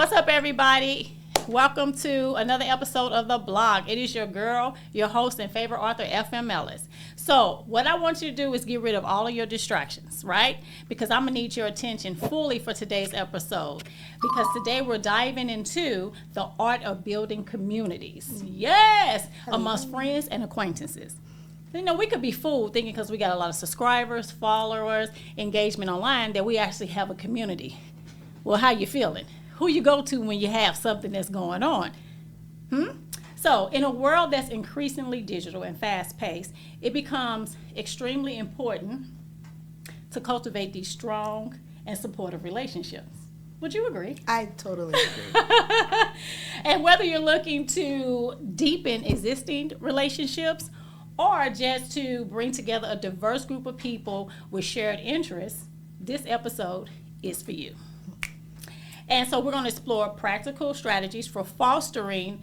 What's up, everybody? Welcome to another episode of The Blog. It is your girl, your host and favorite author, FM Ellis. So what I want you to do is get rid of all of your distractions, right? Because I'm going to need your attention fully for today's episode. Because today we're diving into the art of building communities. Yes! Amongst friends and acquaintances. You know, we could be fooled thinking because we got a lot of subscribers, followers, engagement online that we actually have a community. Well, how you feeling? Who you go to when you have something that's going on? So in a world that's increasingly digital and fast-paced, it becomes extremely important to cultivate these strong and supportive relationships. Would you agree? I totally agree. And whether you're looking to deepen existing relationships or just to bring together a diverse group of people with shared interests, this episode is for you. And so we're going to explore practical strategies for fostering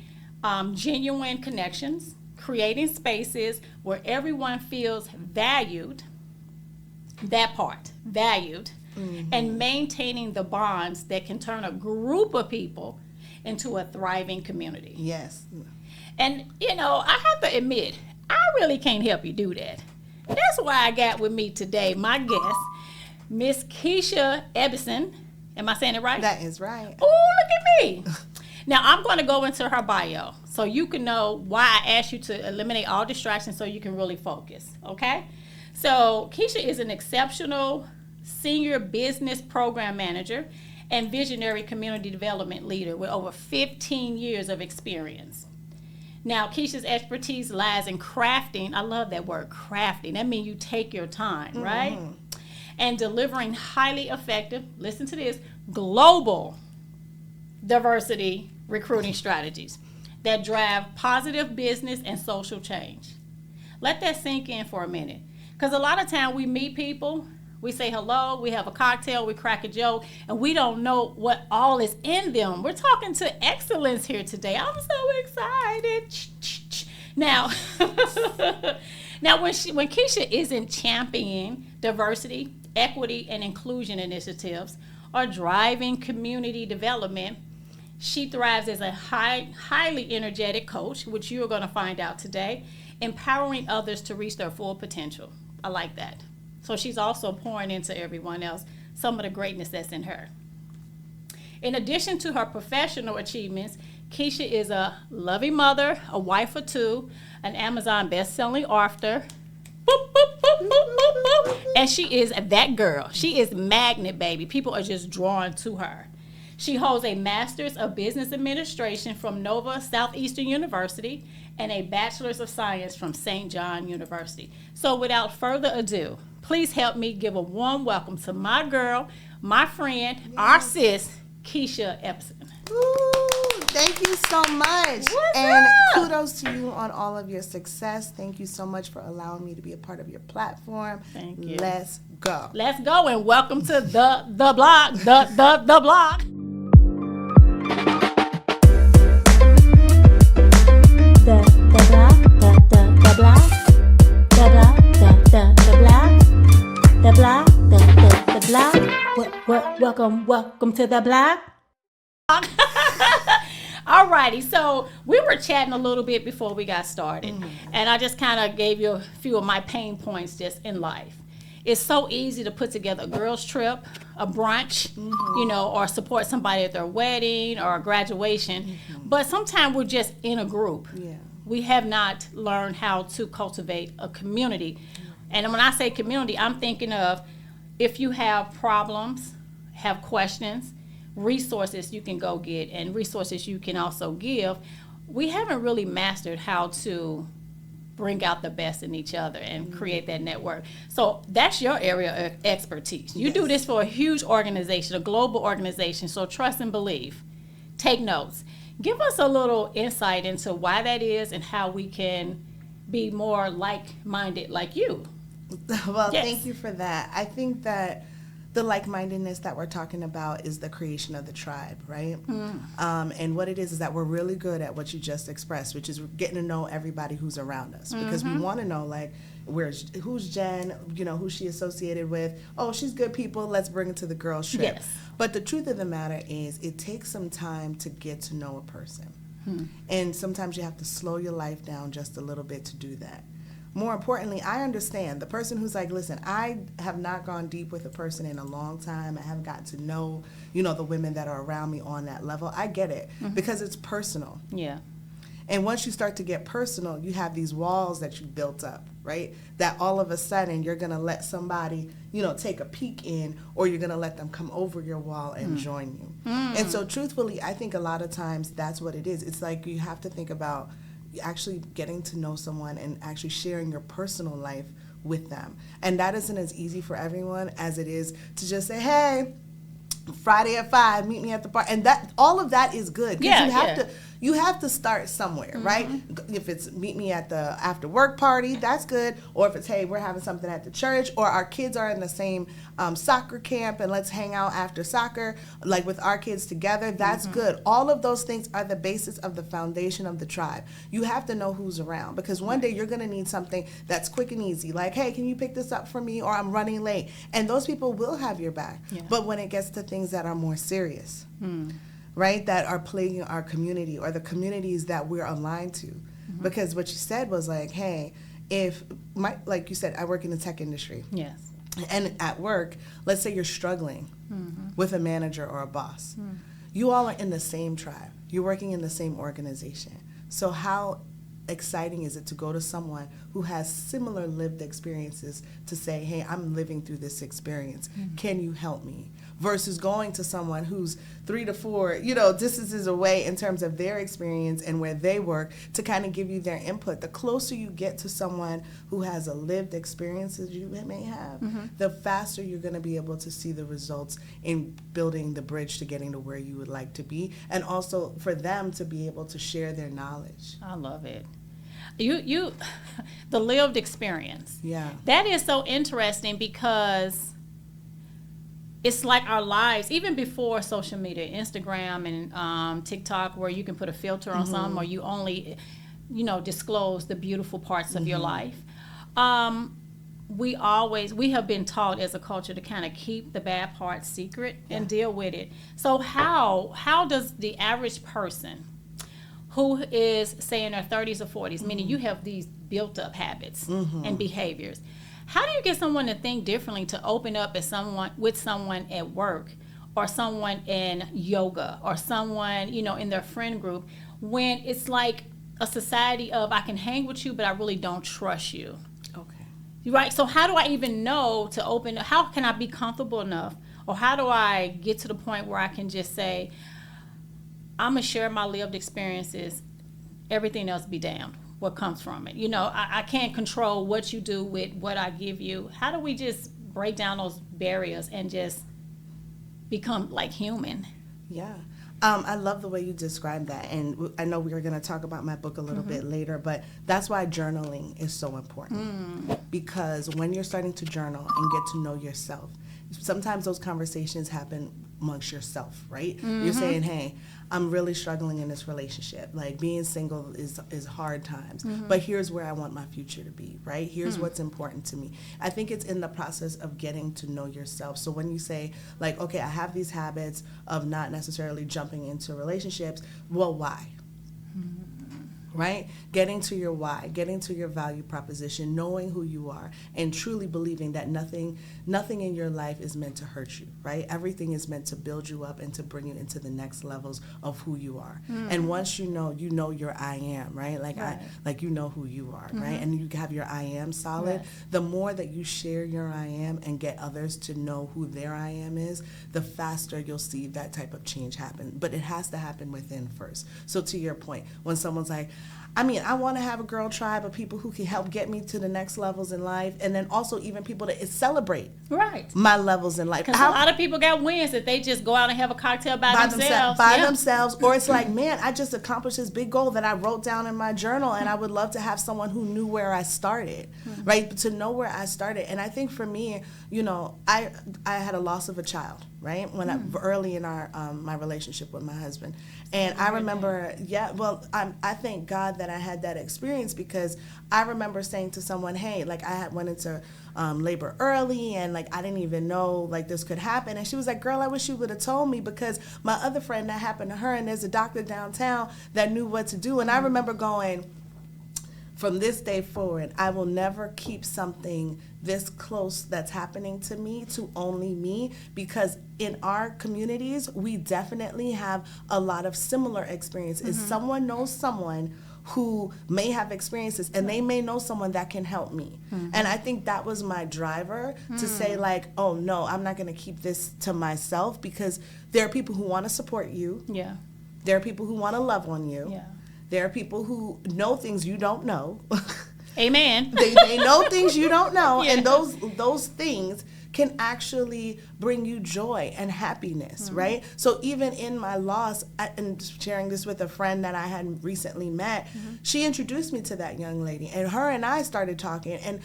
genuine connections, creating spaces where everyone feels valued, and maintaining the bonds that can turn a group of people into a thriving community. Yes. And, you know, I have to admit, I really can't help you do that. That's why I got with me today my guest, Miss Keisha Ebison. Am I saying it right? That is right. Oh, look at me. Now, I'm going to go into her bio so you can know why I asked you to eliminate all distractions so you can really focus, okay? So, Keisha is an exceptional senior business program manager and visionary community development leader with over 15 years of experience. Now, Keisha's expertise lies in crafting. I love that word, crafting. That means you take your time, right? And delivering highly effective, listen to this, global diversity recruiting strategies that drive positive business and social change. Let that sink in for a minute. Because a lot of time we meet people, we say hello, we have a cocktail, we crack a joke, and we don't know what all is in them. We're talking to excellence here today. I'm so excited. Now, when Keisha isn't championing diversity, equity, and inclusion initiatives or driving community development, she thrives as a highly energetic coach, which you're going to find out today, empowering others to reach their full potential. I like that. So she's also pouring into everyone else some of the greatness that's in her. In addition to her professional achievements, Keisha is a loving mother, a wife of two, an Amazon best-selling author, and she is that girl. She is magnet, baby. People are just drawn to her. She holds a Master's of Business Administration from Nova Southeastern University and a Bachelor's of Science from St. John University. So without further ado, please help me give a warm welcome to my girl, my friend, our sis, Keisha Epson. Thank you so much. What's and up? Kudos to you on all of your success. Thank you so much for allowing me to be a part of your platform. Thank you. Let's go. Let's go and welcome to the blog, the blog. Welcome to the blog. Alrighty, so we were chatting a little bit before we got started, and I just kind of gave you a few of my pain points just in life. It's so easy to put together a girls' trip, a brunch, you know, or support somebody at their wedding or a graduation, but sometimes we're just in a group. Yeah. We have not learned how to cultivate a community. And when I say community, I'm thinking of if you have problems, have questions, resources you can go get, and resources you can also give. We haven't really mastered how to bring out the best in each other and create that network. So that's your area of expertise. You do this for a huge organization, a global organization, so trust and believe. Take notes. Give us a little insight into why that is and how we can be more like-minded like you. Well, Yes. Thank you for that. I think that the like-mindedness that we're talking about is the creation of the tribe, right? And what it is that we're really good at what you just expressed, which is getting to know everybody who's around us, because we want to know, like, who's Jen, who's she associated with. Oh, she's good people, let's bring it to the girls trip. Yes. But the truth of the matter is it takes some time to get to know a person. And sometimes you have to slow your life down just a little bit to do that. More importantly, I understand the person who's like, listen, I have not gone deep with a person in a long time. I haven't gotten to know, the women that are around me on that level. I get it, because it's personal. Yeah. And once you start to get personal, you have these walls that you built up, right? That all of a sudden you're going to let somebody, take a peek in, or you're going to let them come over your wall and join you. And so truthfully, I think a lot of times that's what it is. It's like you have to think about actually getting to know someone and actually sharing your personal life with them. And that isn't as easy for everyone as it is to just say, hey, Friday at 5, meet me at the bar. And that all of that is good. You have to start somewhere, right? If it's meet me at the after work party, that's good. Or if it's, hey, we're having something at the church, or our kids are in the same soccer camp and let's hang out after soccer, like with our kids together, that's good. All of those things are the basis of the foundation of the tribe. You have to know who's around, because one day you're going to need something that's quick and easy, like, hey, can you pick this up for me, or I'm running late. And those people will have your back. Yeah. But when it gets to things that are more serious, right, that are plaguing our community or the communities that we're aligned to. Because what you said was like, hey, like you said, I work in the tech industry. Yes. And at work, let's say you're struggling with a manager or a boss. You all are in the same tribe. You're working in the same organization. So how exciting is it to go to someone who has similar lived experiences to say, hey, I'm living through this experience. Can you help me? Versus going to someone who's 3 to 4, distances away in terms of their experience and where they work, to kind of give you their input. The closer you get to someone who has a lived experience as you may have, the faster you're going to be able to see the results in building the bridge to getting to where you would like to be, and also for them to be able to share their knowledge. I love it. You the lived experience. Yeah. That is so interesting, because it's like our lives, even before social media, Instagram and TikTok, where you can put a filter on something, or you only, disclose the beautiful parts of your life. We have been taught as a culture to kind of keep the bad parts secret and deal with it. So how does the average person who is, say, in their 30s or 40s, meaning you have these built up habits and behaviors, how do you get someone to think differently, to open up with someone at work, or someone in yoga, or someone, in their friend group, when it's like a society of, I can hang with you, but I really don't trust you? Okay. Right? So how do I even know to open? How can I be comfortable enough, or how do I get to the point where I can just say, I'm going to share my lived experiences, everything else be damned, what comes from it. I can't control what you do with what I give you. How do we just break down those barriers and just become like human? Yeah. I love the way you described that. And I know we were going to talk about my book a little bit later, but that's why journaling is so important. Because when you're starting to journal and get to know yourself, sometimes those conversations happen amongst yourself, right? You're saying, hey, I'm really struggling in this relationship. Like, being single is hard times, but here's where I want my future to be, right? Here's what's important to me. I think it's in the process of getting to know yourself. So when you say, like, okay, I have these habits of not necessarily jumping into relationships, well, why? Right? Getting to your why, getting to your value proposition, knowing who you are, and truly believing that nothing in your life is meant to hurt you, right? Everything is meant to build you up and to bring you into the next levels of who you are. And once you know your I am, right? Like you know who you are, right? And you have your I am solid. Yes. The more that you share your I am and get others to know who their I am is, the faster you'll see that type of change happen. But it has to happen within first. So to your point, when someone's like, I want to have a girl tribe of people who can help get me to the next levels in life, and then also even people that celebrate Right. my levels in life. Because a lot of people got wins that they just go out and have a cocktail by themselves. Themselves. Or it's like, man, I just accomplished this big goal that I wrote down in my journal, and I would love to have someone who knew where I started, right? To know where I started. And I think for me, you know, I had a loss of a child, right? When early in our my relationship with my husband. And I remember, I thank God that I had that experience, because I remember saying to someone, hey, like I had went into labor early, and like I didn't even know like this could happen. And she was like, girl, I wish you would have told me, because my other friend, that happened to her, and there's a doctor downtown that knew what to do. And I remember going, from this day forward, I will never keep something this close that's happening to me to only me, because in our communities, we definitely have a lot of similar experiences. Someone knows someone who may have experiences, and they may know someone that can help me. And I think that was my driver to say like, oh no, I'm not going to keep this to myself, because there are people who want to support you. Yeah. There are people who want to love on you. Yeah. There are people who know things you don't know. Amen. They know things you don't know, and those things can actually bring you joy and happiness, right? So even in my loss, and sharing this with a friend that I had recently met, she introduced me to that young lady, and her and I started talking, and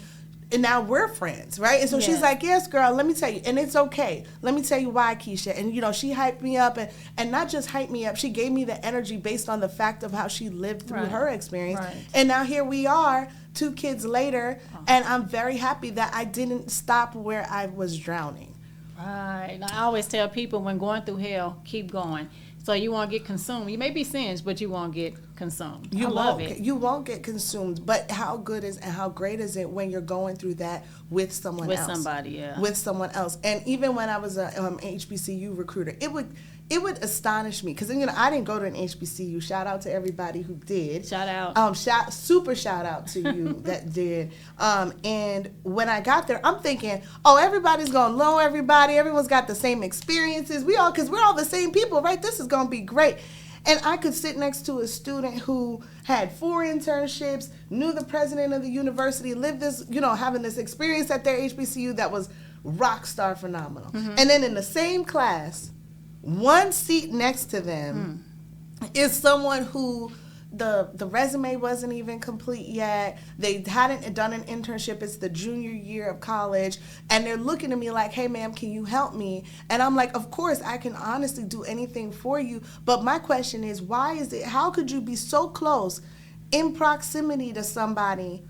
now we're friends, right? And so she's like, yes, girl, let me tell you, and it's okay. Let me tell you why, Keisha. And, you know, she hyped me up, and not just hyped me up, she gave me the energy based on the fact of how she lived through her experience. Right. And now here we are, 2 kids later, and I'm very happy that I didn't stop where I was drowning. Right. I always tell people, when going through hell, keep going. So you won't get consumed. You may be singed, but you won't get consumed. I love it. You won't get consumed. But how good is and how great is it when you're going through that with someone else? With somebody, yeah. With someone else. And even when I was a HBCU recruiter, it would astonish me, because, you know, I didn't go to an HBCU. Shout out to everybody who did. Shout out. Super shout out to you that did. And when I got there, I'm thinking, oh, everybody's gonna know everybody. Everyone's got the same experiences. Because we're all the same people, right? This is gonna be great. And I could sit next to a student who had 4 internships, knew the president of the university, lived this, you know, having this experience at their HBCU that was rock star phenomenal. And then in the same class, one seat next to them is someone who the resume wasn't even complete yet. They hadn't done an internship. It's the junior year of college. And they're looking at me like, hey, ma'am, can you help me? And I'm like, of course, I can honestly do anything for you. But my question is, how could you be so close in proximity to somebody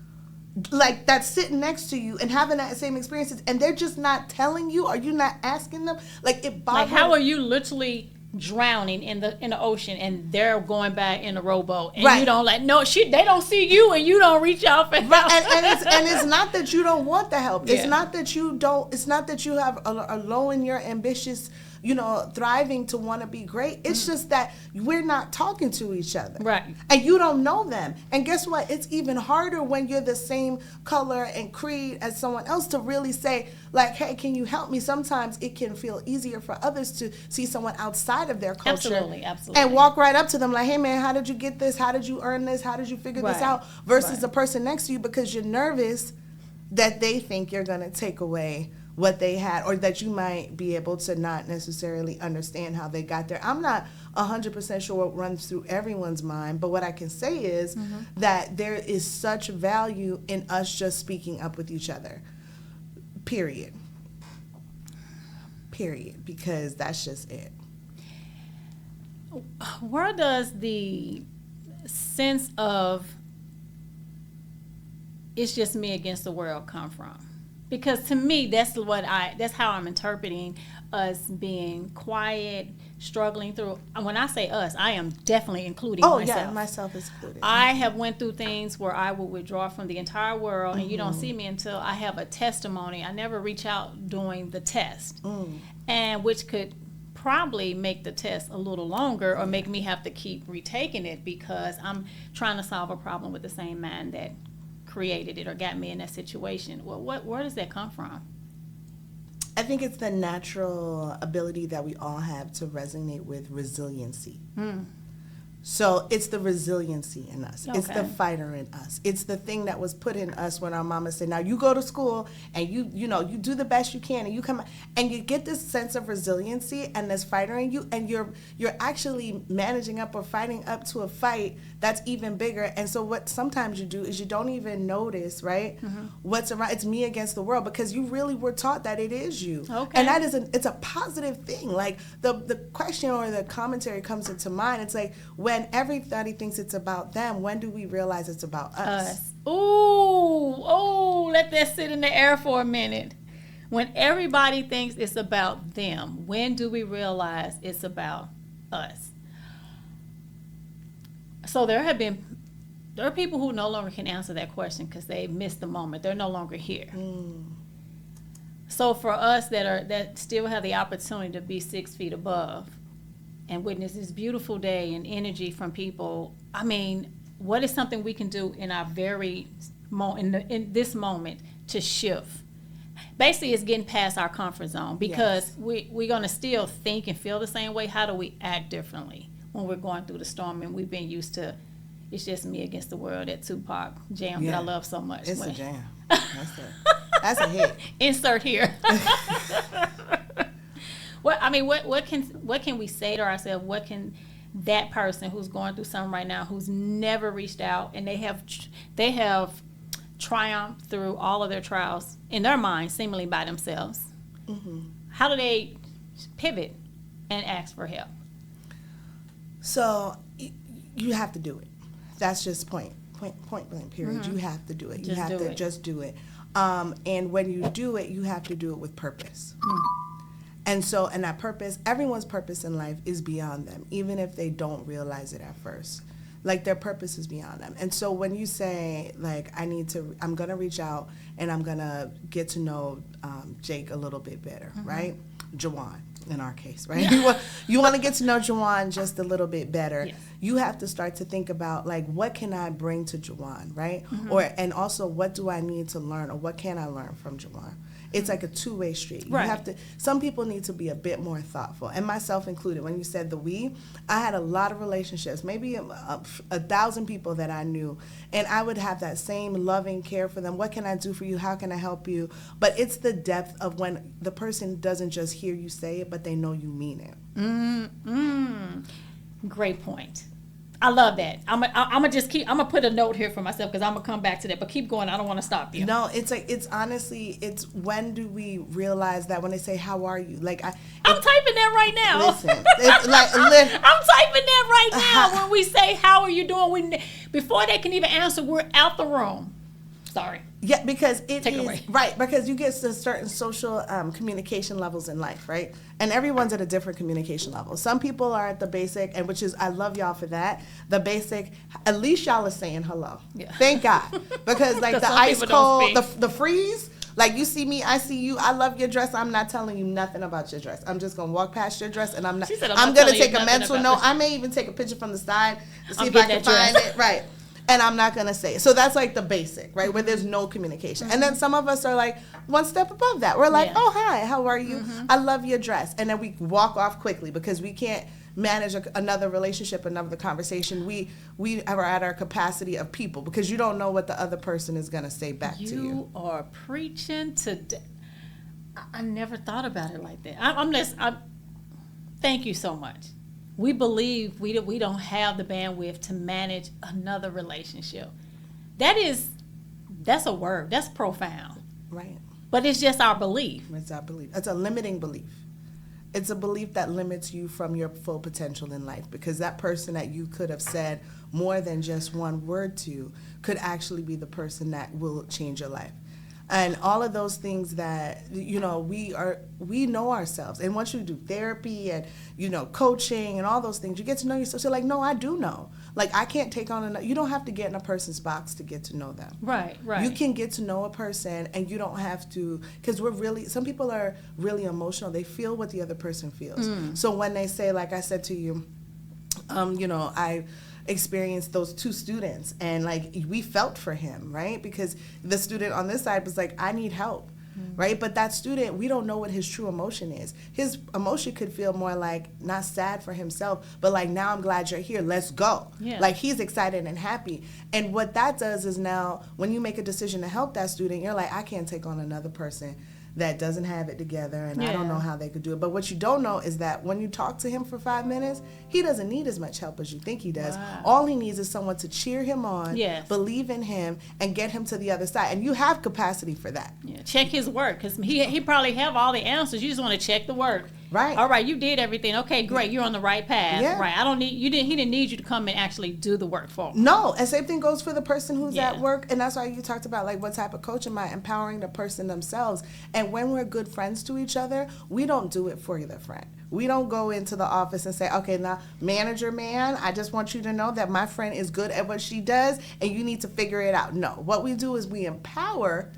like that's sitting next to you and having that same experiences, and they're just not telling you? Are you not asking them? Like, it bothers. Like, how are you literally drowning in the ocean, and they're going by in a rowboat, and you don't they don't see you, and you don't reach out for help. And it's not that you don't want the help. It's not that you don't. It's not that you have a low in your ambitious, you know, thriving to want to be great. It's just that we're not talking to each other. Right. And you don't know them. And guess what? It's even harder when you're the same color and creed as someone else to really say, like, hey, can you help me? Sometimes it can feel easier for others to see someone outside of their culture. Absolutely. And walk right up to them like, hey, man, how did you get this? How did you earn this? How did you figure this out? Versus the person next to you, because you're nervous that they think you're going to take away what they had, or that you might be able to not necessarily understand how they got there. I'm not 100% sure what runs through everyone's mind, but what I can say is that there is such value in us just speaking up with each other. Period. Because that's just it. Where does the sense of it's just me against the world come from? Because to me, that's how I'm interpreting us being quiet, struggling through. When I say us, I am definitely including myself. Oh, yeah, myself is included. I have went through things where I will withdraw from the entire world, and you don't see me until I have a testimony. I never reach out during the test, and which could probably make the test a little longer, or make me have to keep retaking it, because I'm trying to solve a problem with the same mind that created it or got me in that situation. Well, where does that come from? I think it's the natural ability that we all have to resonate with resiliency. So it's the resiliency in us. It's the Okay. fighter in us. It's the thing that was put in us when our mama said, now you go to school and you do the best you can and you come and you get this sense of resiliency and this fighter in you, and you're actually managing up or fighting up to a fight that's even bigger. And so what sometimes you do is you don't even notice, right? What's around. It's me against the world, because you really were taught that it is you. Okay. And that is it's a positive thing. Like the question or the commentary comes into mind. It's like, when everybody thinks it's about them, when do we realize it's about us? Ooh, let that sit in the air for a minute. When everybody thinks it's about them, when do we realize it's about us? So there are people who no longer can answer that question because they missed the moment. They're no longer here. So for us that still have the opportunity to be 6 feet above and witness this beautiful day and energy from people, I mean, what is something we can do in our very in this moment to shift? Basically, it's getting past our comfort zone, because we're going to still think and feel the same way. How do we act differently when we're going through the storm and we've been used to it's just me against the world, that Tupac jam that I love so much? It's a jam. That's a hit. Insert here. What can we say to ourselves? What can that person who's going through something right now, who's never reached out, and they have triumphed through all of their trials in their mind, seemingly by themselves? How do they pivot and ask for help? So you have to do it. That's just point blank period. You have to do it. You have to just do it. And when you do it, you have to do it with purpose. And so, and that purpose, everyone's purpose in life is beyond them, even if they don't realize it at first. Like, their purpose is beyond them. And so when you say, like, I'm going to reach out and I'm going to get to know Jake a little bit better, right? Jawan, in our case, right? You want to get to know Jawan just a little bit better. Yes. You have to start to think about, like, what can I bring to Jawan, right? And also, what do I need to learn, or what can I learn from Jawan? It's like a two-way street. You have to. Some people need to be a bit more thoughtful, and myself included. When you said I had a lot of relationships, maybe 1,000 people that I knew, and I would have that same loving care for them. What can I do for you? How can I help you? But it's the depth of when the person doesn't just hear you say it, but they know you mean it. Great point. I love that. I'm gonna put a note here for myself, because I'm gonna come back to that. But keep going. I don't want to stop you. No, it's honestly, when do we realize that when they say, "How are you?" Like I'm typing that right now. Listen, it's like I'm typing that right now. When we say, "How are you doing?" Before they can even answer, we're out the room. Sorry. Yeah, because Take it away. Right, because you get to certain social communication levels in life, right? And everyone's at a different communication level. Some people are at the basic, and which is, I love y'all for that. The basic, at least y'all are saying hello. Yeah. Thank God. Because like the ice cold, the freeze, like you see me, I see you, I love your dress, I'm not telling you nothing about your dress. I'm just going to walk past your dress, and I'm going to take a mental note. I may even take a picture from the side to see if I can find it. Right. And I'm not going to say it. So that's like the basic, right, where there's no communication. And then some of us are like one step above that. We're like, oh, hi, how are you? I love your dress. And then we walk off quickly because we can't manage another relationship, another conversation. We are at our capacity of people, because you don't know what the other person is going to say back to you. You are preaching today. I never thought about it like that. Thank you so much. We believe we don't have the bandwidth to manage another relationship. That's a word. That's profound. Right. But it's just our belief. It's our belief. It's a limiting belief. It's a belief that limits you from your full potential in life, because that person that you could have said more than just one word to could actually be the person that will change your life. And all of those things that, we know ourselves. And once you do therapy and, coaching and all those things, you get to know yourself. So like, no, I do know. Like, I can't take on you don't have to get in a person's box to get to know them. Right. You can get to know a person, and you don't have to, because some people are really emotional. They feel what the other person feels. So when they say, like I said to you, I experienced those two students, and like we felt for him, right? Because the student on this side was like, I need help. right? But that student, we don't know what his true emotion is. His emotion could feel more like not sad for himself, but like, now I'm glad you're here, let's go. Yeah. Like, he's excited and happy. And what that does is, now when you make a decision to help that student, you're like, I can't take on another person that doesn't have it together, and I don't know how they could do it. But what you don't know is that when you talk to him for 5 minutes, he doesn't need as much help as you think he does. Wow. All he needs is someone to cheer him on, Yes. believe in him, and get him to the other side. And you have capacity for that. Yeah. Check his work, because he probably have all the answers. You just want to check the work. Right. All right, you did everything. Okay, great. You're on the right path. Yeah. Right. He didn't need you to come and actually do the work for him. No, and same thing goes for the person who's Yeah. at work. And that's why you talked about, like, what type of coach am I? Empowering the person themselves. And when we're good friends to each other, we don't do it for the friend. We don't go into the office and say, okay, now, manager man, I just want you to know that my friend is good at what she does, and you need to figure it out. No, what we do is we empower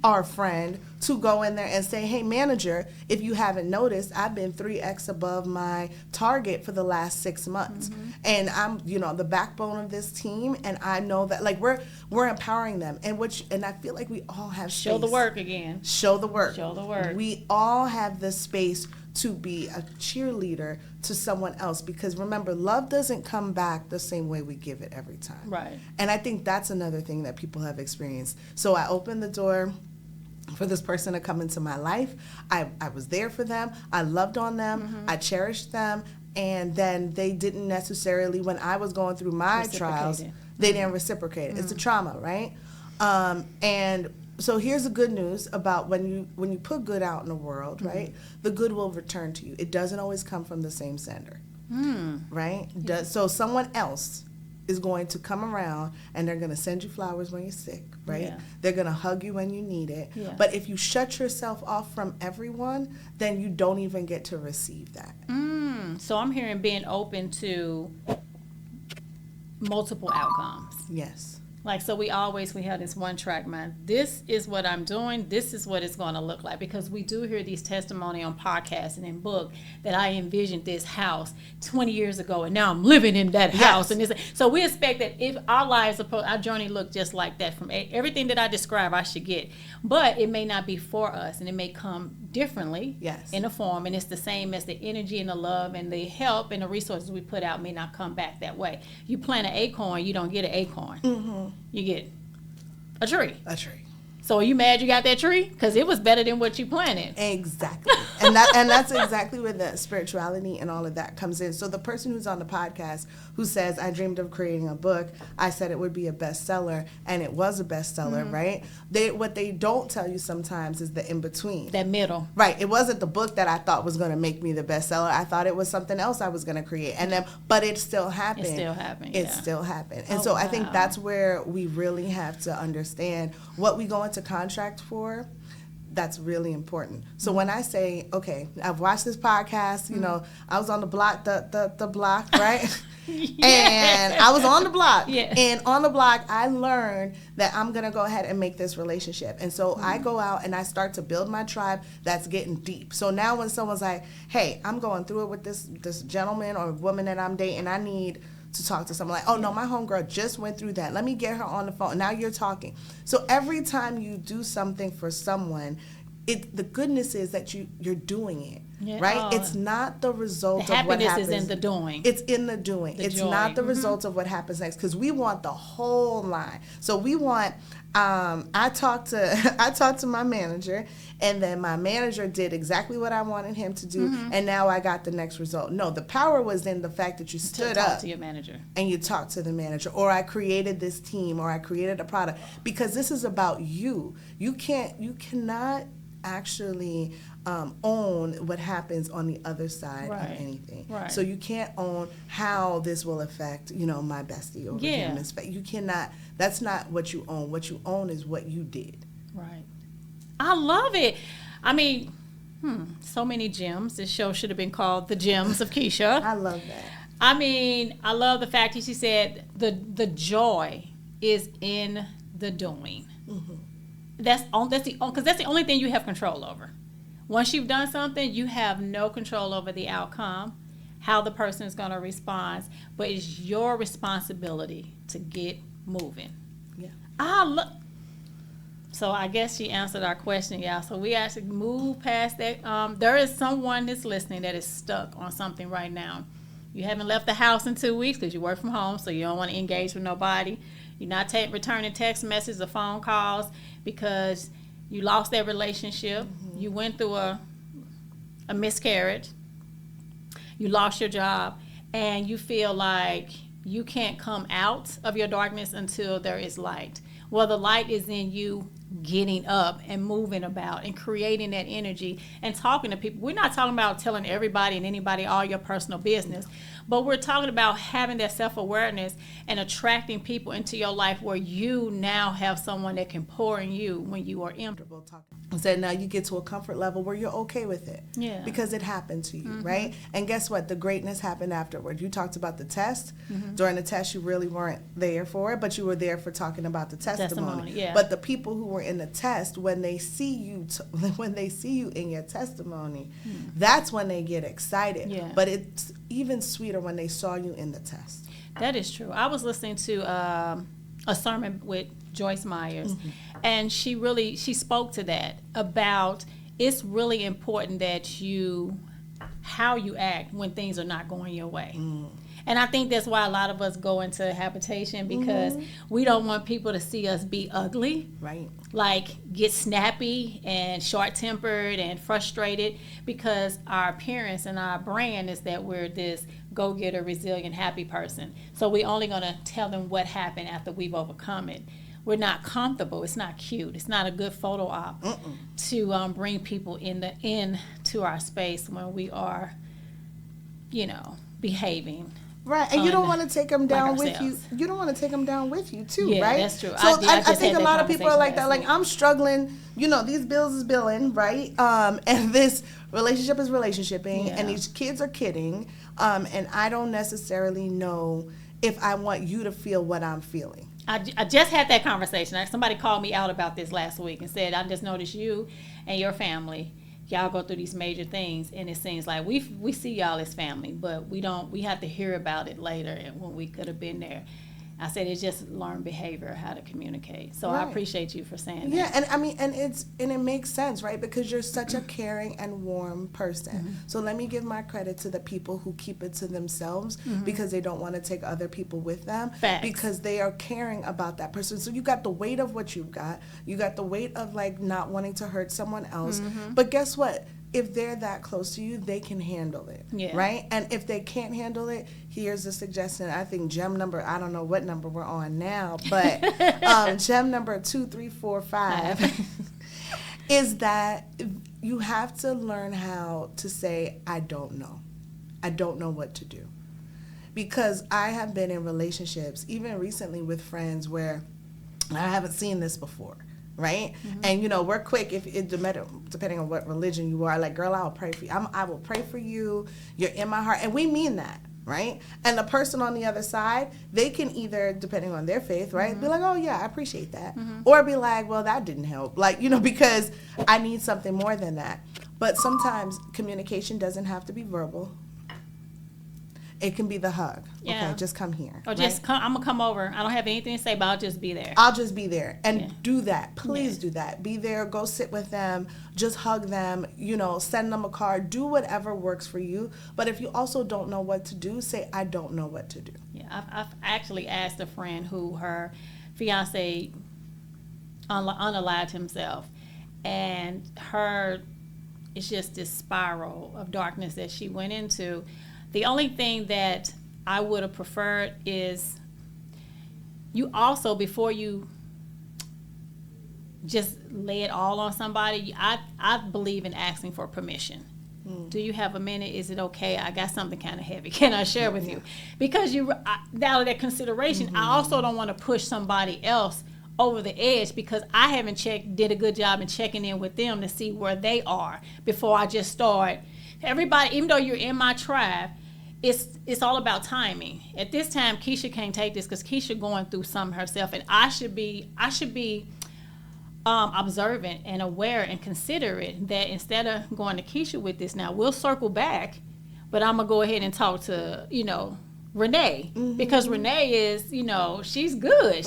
our friend to go in there and say, hey, manager, if you haven't noticed, I've been 3x above my target for the last 6 months. And I'm, the backbone of this team, and I know that, like, we're empowering them. And I feel like we all have space. Show the work again. Show the work. Show the work. We all have the space to be a cheerleader to someone else, because remember, love doesn't come back the same way we give it every time. Right. And I think that's another thing that people have experienced. So I opened the door for this person to come into my life. I was there for them. I loved on them. I cherished them. And then they didn't necessarily, when I was going through my trials, they didn't reciprocate it. It's a trauma, right? And so here's the good news about when you put good out in the world, right? The good will return to you. It doesn't always come from the same sender, right? So someone else is going to come around, and they're going to send you flowers when you're sick, right? Yeah. They're going to hug you when you need it. Yeah. But if you shut yourself off from everyone, then you don't even get to receive that. So I'm hearing being open to multiple outcomes. Yes. Like, so we have this one track mind. This is what I'm doing. This is what it's going to look like. Because we do hear these testimony on podcasts and in book that I envisioned this house 20 years ago, and now I'm living in that house. And so we expect that if our lives, our journey look just like that, from everything that I describe, I should get. But it may not be for us, and it may come differently in a form. And it's the same as the energy and the love and the help and the resources we put out may not come back that way. You plant an acorn, you don't get an acorn. You get a tree. A tree. So are you mad you got that tree? Because it was better than what you planted. Exactly. and that's exactly where the spirituality and all of that comes in. So the person who's on the podcast who says, I dreamed of creating a book, I said it would be a bestseller, and it was a bestseller, right? What they don't tell you sometimes is the in-between. That middle. Right. It wasn't the book that I thought was going to make me the bestseller. I thought it was something else I was going to create. And then, but it still happened. It still happened, It still happened. And so I think that's where we really have to understand what we go into contract for. That's really important. So when I say, okay, I've watched this podcast, I was on the block, the block, right? And I was on the block. And on the block, I learned that I'm going to go ahead and make this relationship. And so I go out and I start to build my tribe that's getting deep. So now when someone's like, hey, I'm going through it with this gentleman or woman that I'm dating, I need to talk to someone, like, oh no, my homegirl just went through that. Let me get her on the phone. Now you're talking. So every time you do something for someone, the goodness is that you're doing it, right? It's not the result of what happens. The happiness is in the doing. It's in the doing. It's joy. Not the result of what happens next, because we want the whole line. So we want. I talked to my manager, and then my manager did exactly what I wanted him to do, and now I got the next result. No, the power was in the fact that you stood up to your manager and you talked to the manager, or I created this team, or I created a product, because this is about you. You cannot actually own what happens on the other side of anything. Right. So you can't own how this will affect, my bestie over him. You cannot. That's not what you own. What you own is what you did. Right. I love it. I mean, so many gems. This show should have been called The Gems of Keisha. I love that. I mean, I love the fact that she said the joy is in the doing. That's the only thing you have control over. Once you've done something, you have no control over the outcome, how the person is going to respond, but it's your responsibility to get moving. Yeah. So I guess she answered our question, y'all. So we actually move past that. There is someone that's listening that is stuck on something right now. You haven't left the house in 2 weeks because you work from home, so you don't want to engage with nobody. You're not returning text messages or phone calls because you lost that relationship. Mm-hmm. You went through a miscarriage. You lost your job, and you feel like you can't come out of your darkness until there is light. Well, the light is in you getting up and moving about and creating that energy and talking to people. We're not talking about telling everybody and anybody all your personal business, but we're talking about having that self-awareness and attracting people into your life where you now have someone that can pour in you when you are empty. So now you get to a comfort level where you're okay with it. Yeah. Because it happened to you, right? And guess what? The greatness happened afterward. You talked about the test. During the test, you really weren't there for it, but you were there for talking about the testimony. Yeah. But the people who were in the test, when they see you, when they see you in your testimony, that's when they get excited. Yeah. But it's even sweeter when they saw you in the test. That is true. I was listening to a sermon with Joyce Myers, and she spoke to that about it's really important that how you act when things are not going your way. And I think that's why a lot of us go into habitation because we don't want people to see us be ugly. Right. Like get snappy and short-tempered and frustrated because our appearance and our brand is that we're this go-getter, resilient, happy person. So we're only going to tell them what happened after we've overcome it. We're not comfortable. It's not cute. It's not a good photo op to bring people into our space when we are, behaving. Right, and you don't want to take them down with you. You don't want to take them down with you too, yeah, right? That's true. So I think a lot of people are like that. Like I'm struggling. These bills is billing, right? And this relationship is relationshiping, and these kids are kidding. And I don't necessarily know if I want you to feel what I'm feeling. I just had that conversation. Somebody called me out about this last week and said, I just noticed you and your family, y'all go through these major things, and it seems like we see y'all as family, but we have to hear about it later when we could have been there. I said it's just learned behavior, how to communicate. So I appreciate you for saying that. Yeah, and I mean, and it makes sense, right? Because you're such a caring and warm person. So let me give my credit to the people who keep it to themselves because they don't want to take other people with them. Facts. Because they are caring about that person. So you got the weight of what you've got. You got the weight of like not wanting to hurt someone else. But guess what? If they're that close to you, they can handle it, right? And if they can't handle it, here's a suggestion. I think gem number, I don't know what number we're on now, but gem number 2, 3, 4, 5 is that you have to learn how to say, I don't know. I don't know what to do. Because I have been in relationships, even recently with friends, where I haven't seen this before. Right? And we're quick if it depending on what religion you are, like, girl, I'll pray for you. I will pray for you. You're in my heart. And we mean that, right? And the person on the other side, they can either, depending on their faith, right, be like, oh yeah, I appreciate that. Or be like, well, that didn't help. Like, because I need something more than that. But sometimes communication doesn't have to be verbal. It can be the hug. Yeah. Okay, just come here. Or just come, I'm going to come over. I don't have anything to say, but I'll just be there. I'll just be there. And do that. Please do that. Be there. Go sit with them. Just hug them. Send them a card. Do whatever works for you. But if you also don't know what to do, say, I don't know what to do. Yeah, I've actually asked a friend who her fiance unalived himself. And it's just this spiral of darkness that she went into. The only thing that I would have preferred is you also, before you just lay it all on somebody, I believe in asking for permission. Do you have a minute? Is it okay? I got something kind of heavy. Can I share with you? Because out of that consideration, I also don't want to push somebody else over the edge because I haven't did a good job in checking in with them to see where they are before I just start. Everybody, even though you're in my tribe, it's all about timing. At this time, Keisha can't take this because Keisha going through something herself, and I should be observant and aware and considerate that instead of going to Keisha with this, now we'll circle back, but I'm gonna go ahead and talk to Renee because Renee is she's good.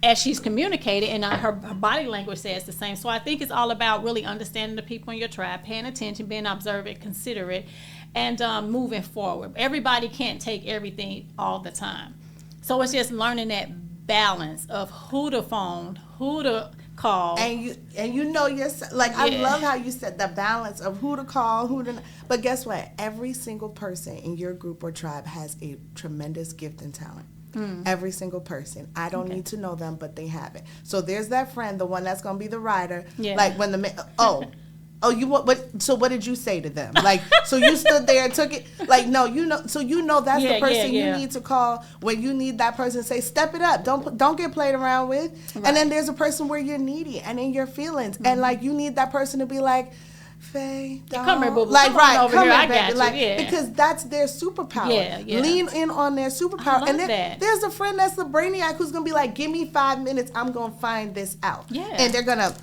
as she's communicated, and her body language says the same. So I think it's all about really understanding the people in your tribe, paying attention, being observant, considerate, and moving forward. Everybody can't take everything all the time. So it's just learning that balance of who to phone, who to call. And you know yourself. Like, I love how you said the balance of who to call, who to. But guess what? Every single person in your group or tribe has a tremendous gift and talent. Every single person. I don't need to know them, but they have it. So there's that friend, the one that's going to be the rider. Yeah. Like when you what? So what did you say to them? Like, so you stood there and took it. Like, no, you know. So you know that's the person you need to call when you need that person to say, step it up. Don't get played around with. Right. And then there's a person where you're needy and in your feelings, and like you need that person to be like, Faye, come here, boo. Like, right, over come here, here, I got baby. you. Like, because that's their superpower. Yeah. Lean in on their superpower. I love that. There's a friend that's a brainiac who's gonna be like, give me 5 minutes, I'm gonna find this out. Yeah. And they're gonna,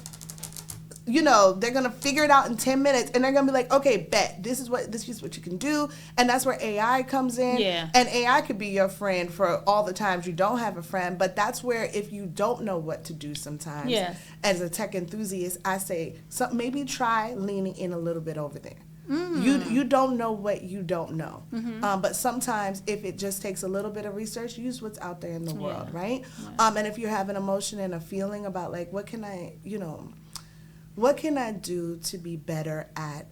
they're gonna figure it out in 10 minutes, and they're gonna be like, okay, bet this is what you can do. And that's where AI comes in. Yeah. And AI could be your friend for all the times you don't have a friend, but that's where if you don't know what to do sometimes, as a tech enthusiast, I say, so maybe try leaning in a little bit over there. You don't know what you don't know. But sometimes if it just takes a little bit of research, use what's out there in the world, right? Yeah. And if you have an emotion and a feeling about like, what can I do to be better at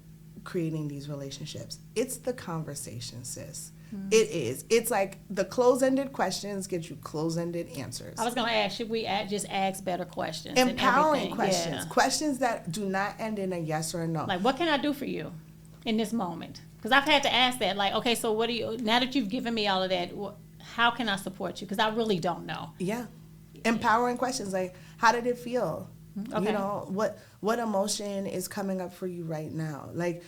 creating these relationships? It's the conversation, sis. It is. It's like the close-ended questions get you close-ended answers. I was going to ask, should we just ask better questions? Empowering questions. Yeah. Questions that do not end in a yes or a no. Like, what can I do for you in this moment? Because I've had to ask that. Like, okay, so what do you, now that you've given me all of that, how can I support you? Because I really don't know. Yeah. Empowering questions. Like, how did it feel? Okay. What emotion is coming up for you right now? Like,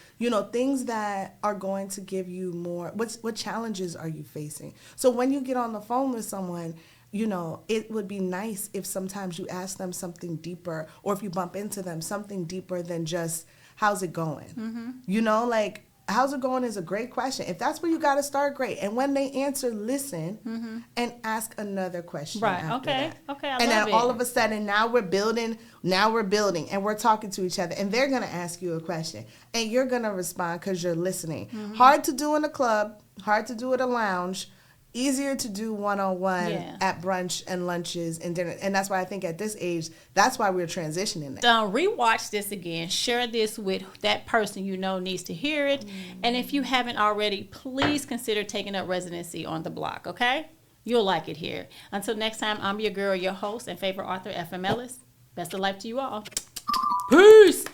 things that are going to give you more. What challenges are you facing? So when you get on the phone with someone, it would be nice if sometimes you ask them something deeper, or if you bump into them, something deeper than just, how's it going? Like, how's it going is a great question. If that's where you got to start, great. And when they answer, listen and ask another question. Right. After that. Okay. I and love then all of a sudden, now we're building, and we're talking to each other, and they're going to ask you a question, and you're going to respond because you're listening. Hard to do in a club, hard to do at a lounge. Easier to do one-on-one at brunch and lunches and dinner. And that's why I think at this age, that's why we're transitioning now. Rewatch this again. Share this with that person needs to hear it. And if you haven't already, please consider taking up residency on the block, okay? You'll like it here. Until next time, I'm your girl, your host, and favorite author, FM Ellis. Best of life to you all. Peace!